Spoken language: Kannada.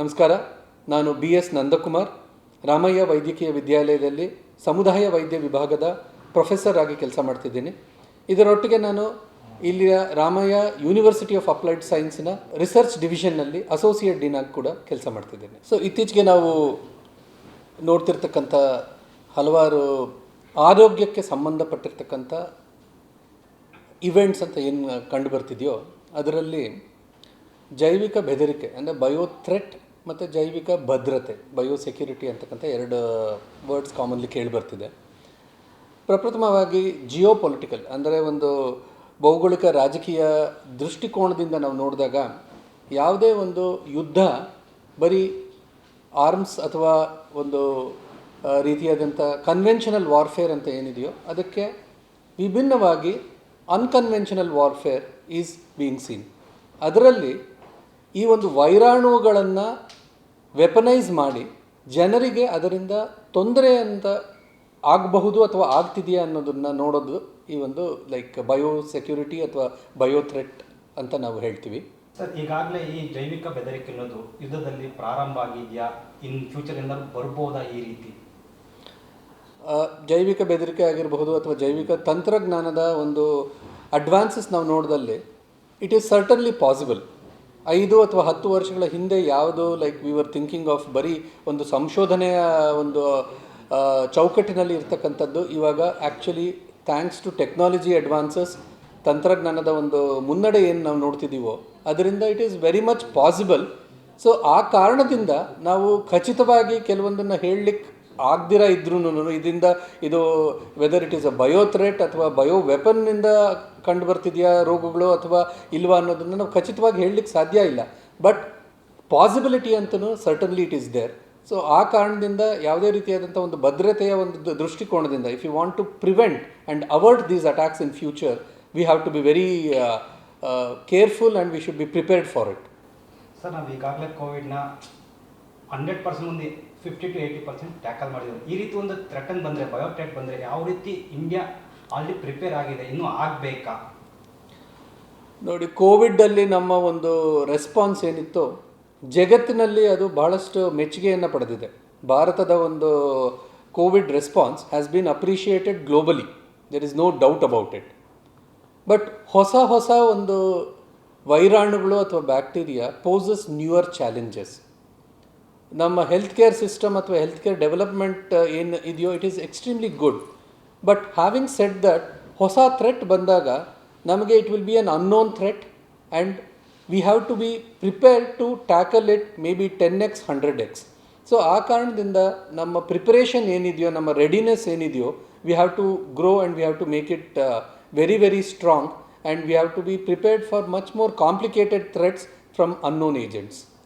ನಮಸ್ಕಾರ. ನಾನು ಎಸ್ ನಂದಕುಮಾರ್, ರಾಮಯ್ಯ ವೈದ್ಯಕೀಯ ವಿದ್ಯಾಲಯದಲ್ಲಿ ಸಮುದಾಯ ವೈದ್ಯ ವಿಭಾಗದ ಪ್ರೊಫೆಸರ್ ಆಗಿ ಕೆಲಸ ಮಾಡ್ತಿದ್ದೀನಿ. ಇದರೊಟ್ಟಿಗೆ ನಾನು ಇಲ್ಲಿಯ ರಾಮಯ್ಯ ಯೂನಿವರ್ಸಿಟಿ ಆಫ್ ಅಪ್ಲೈಡ್ ಸೈನ್ಸ್ನ ರಿಸರ್ಚ್ ಡಿವಿಷನ್ನಲ್ಲಿ ಅಸೋಸಿಯೇಟ್ ಡೀನ್ ಆಗಿ ಕೂಡ ಕೆಲಸ ಮಾಡ್ತಿದ್ದೀನಿ. ಇತ್ತೀಚೆಗೆ ನಾವು ನೋಡ್ತಿರ್ತಕ್ಕಂಥ ಹಲವಾರು ಆರೋಗ್ಯಕ್ಕೆ ಸಂಬಂಧಪಟ್ಟಿರ್ತಕ್ಕಂಥ ಇವೆಂಟ್ಸ್ ಅಂತ ಏನು ಕಂಡು ಬರ್ತಿದೆಯೋ ಅದರಲ್ಲಿ ಜೈವಿಕ ಬೆದರಿಕೆ ಅಂದರೆ ಬಯೋ ಥ್ರೆಟ್ ಮತ್ತು ಜೈವಿಕ ಭದ್ರತೆ, ಬಯೋ ಸೆಕ್ಯೂರಿಟಿ ಅಂತಕ್ಕಂಥ ಎರಡು ವರ್ಡ್ಸ್ ಕಾಮನ್ಲಿ ಕೇಳಿಬರ್ತಿದೆ. ಪ್ರಪ್ರಥಮವಾಗಿ ಜಿಯೋ ಪೊಲಿಟಿಕಲ್ ಅಂದರೆ ಒಂದು ಭೌಗೋಳಿಕ ರಾಜಕೀಯ ದೃಷ್ಟಿಕೋನದಿಂದ ನಾವು ನೋಡಿದಾಗ ಯಾವುದೇ ಒಂದು ಯುದ್ಧ ಬರೀ ಆರ್ಮ್ಸ್ ಅಥವಾ ಒಂದು ರೀತಿಯಾದಂಥ ಕನ್ವೆನ್ಷನಲ್ ವಾರ್ಫೇರ್ ಅಂತ ಏನಿದೆಯೋ ಅದಕ್ಕೆ ವಿಭಿನ್ನವಾಗಿ unconventional warfare is being seen. ಅದರಲ್ಲಿ ಈ ಒಂದು ವೈರಾಣುಗಳನ್ನು ವೆಪನೈಸ್ ಮಾಡಿ ಜನರಿಗೆ ಅದರಿಂದ ತೊಂದರೆ ಅಂತ ಆಗಬಹುದು ಅಥವಾ ಆಗ್ತಿದೆಯಾ ಅನ್ನೋದನ್ನು ನೋಡೋದು ಈ ಒಂದು ಬಯೋ ಸೆಕ್ಯೂರಿಟಿ ಅಥವಾ ಬಯೋ ಥ್ರೆಟ್ ಅಂತ ನಾವು ಹೇಳ್ತೀವಿ. ಸರ್, ಈಗಾಗಲೇ ಈ ಜೈವಿಕ ಬೆದರಿಕೆ ಅನ್ನೋದು ಯುದ್ಧದಲ್ಲಿ ಪ್ರಾರಂಭ ಆಗಿದೆಯಾ? ಇನ್ ಫ್ಯೂಚರಿಂದ ಬರ್ಬೋದಾ ಈ ರೀತಿ? ಜೈವಿಕ ಬೆದರಿಕೆ ಆಗಿರಬಹುದು ಅಥವಾ ಜೈವಿಕ ತಂತ್ರಜ್ಞಾನದ ಒಂದು ಅಡ್ವಾನ್ಸಸ್ ನಾವು ನೋಡಿದಲ್ಲಿ ಇಟ್ ಈಸ್ ಸರ್ಟನ್ಲಿ ಪಾಸಿಬಲ್. 5 ಅಥವಾ 10 ವರ್ಷಗಳ ಹಿಂದೆ ಯಾವುದು ವಿ ವರ್ ಥಿಂಕಿಂಗ್ ಆಫ್ ಬರೀ ಒಂದು ಸಂಶೋಧನೆಯ ಒಂದು ಚೌಕಟ್ಟಿನಲ್ಲಿ ಇರ್ತಕ್ಕಂಥದ್ದು ಇವಾಗ actually thanks to technology advances, ತಂತ್ರಜ್ಞಾನದ ಒಂದು ಮುನ್ನಡೆ ಏನು ನಾವು ನೋಡ್ತಿದ್ದೀವೋ ಅದರಿಂದ it is very much possible. So ಆ ಕಾರಣದಿಂದ ನಾವು ಖಚಿತವಾಗಿ ಕೆಲವೊಂದನ್ನು ಹೇಳಲಿಕ್ಕೆ ಆಗದಿರ ಇದ್ರೂ ಇದರಿಂದ ಇದು whether it is a bio threat ಅಥವಾ ಬಯೋ ವೆಪನ್ನಿಂದ ಕಂಡು ಬರ್ತಿದೆಯಾ ರೋಗಗಳು ಅಥವಾ ಇಲ್ವಾ ಅನ್ನೋದನ್ನು ನಾವು ಖಚಿತವಾಗಿ ಹೇಳಲಿಕ್ಕೆ ಸಾಧ್ಯ ಇಲ್ಲ. ಬಟ್ ಪಾಸಿಬಿಲಿಟಿ ಅಂತಲೂ certainly it is there. So ಆ ಕಾರಣದಿಂದ ಯಾವುದೇ ರೀತಿಯಾದಂಥ ಒಂದು ಭದ್ರತೆಯ ಒಂದು ದೃಷ್ಟಿಕೋನದಿಂದ if you want to prevent and avert these attacks in future we have to be very careful and we should be prepared for it. Sir, ನಾವು ಈಗಾಗಲೇ ಕೋವಿಡ್ನ 100% ಒಂದು 50 to 80% ಟ್ಯಾಕಲ್ ಮಾಡಿದ್ರು. ಈ ರೀತಿ ಒಂದು ಥ್ರೆಟನ್ ಬಂದರೆ, ಬಯೋಥ್ರೆಟ್ ಬಂದರೆ ಯಾವ ರೀತಿ ಇಂಡಿಯಾ ಆಲ್ರೆಡಿ ಪ್ರಿಪೇರ್ ಆಗಿದೆ, ಇನ್ನೂ ಆಗಬೇಕಾ? ನೋಡಿ, ಕೋವಿಡಲ್ಲಿ ನಮ್ಮ ಒಂದು ರೆಸ್ಪಾನ್ಸ್ ಏನಿತ್ತು ಜಗತ್ತಿನಲ್ಲಿ ಅದು ಬಹಳಷ್ಟು ಮೆಚ್ಚುಗೆಯನ್ನು ಪಡೆದಿದೆ. ಭಾರತದ ಒಂದು Covid response has been appreciated globally, there is no doubt about it. But ಹೊಸ ಒಂದು ವೈರಾಣುಗಳು ಅಥವಾ ಬ್ಯಾಕ್ಟೀರಿಯಾ ಪೋಸಸ್ ನ್ಯೂಯರ್ ಚಾಲೆಂಜಸ್. ನಮ್ಮ ಹೆಲ್ತ್ ಕೇರ್ ಸಿಸ್ಟಮ್ ಅಥವಾ ಹೆಲ್ತ್ ಕೇರ್ ಡೆವಲಪ್ಮೆಂಟ್ ಏನು ಇದೆಯೋ it is extremely good. But having said that, ಹೊಸ ಥ್ರೆಟ್ ಬಂದಾಗ ನಮಗೆ it will be un unknown threat and we have to be prepared to tackle it may be 10x 100x. So ಆ ಕಾರಣದಿಂದ ನಮ್ಮ ಪ್ರಿಪರೇಷನ್ ಏನಿದೆಯೋ, ನಮ್ಮ ರೆಡಿನೆಸ್ ಏನಿದೆಯೋ, we have to grow and we have to make it very very strong and we have to be prepared for much more complicated threats from unknown agents.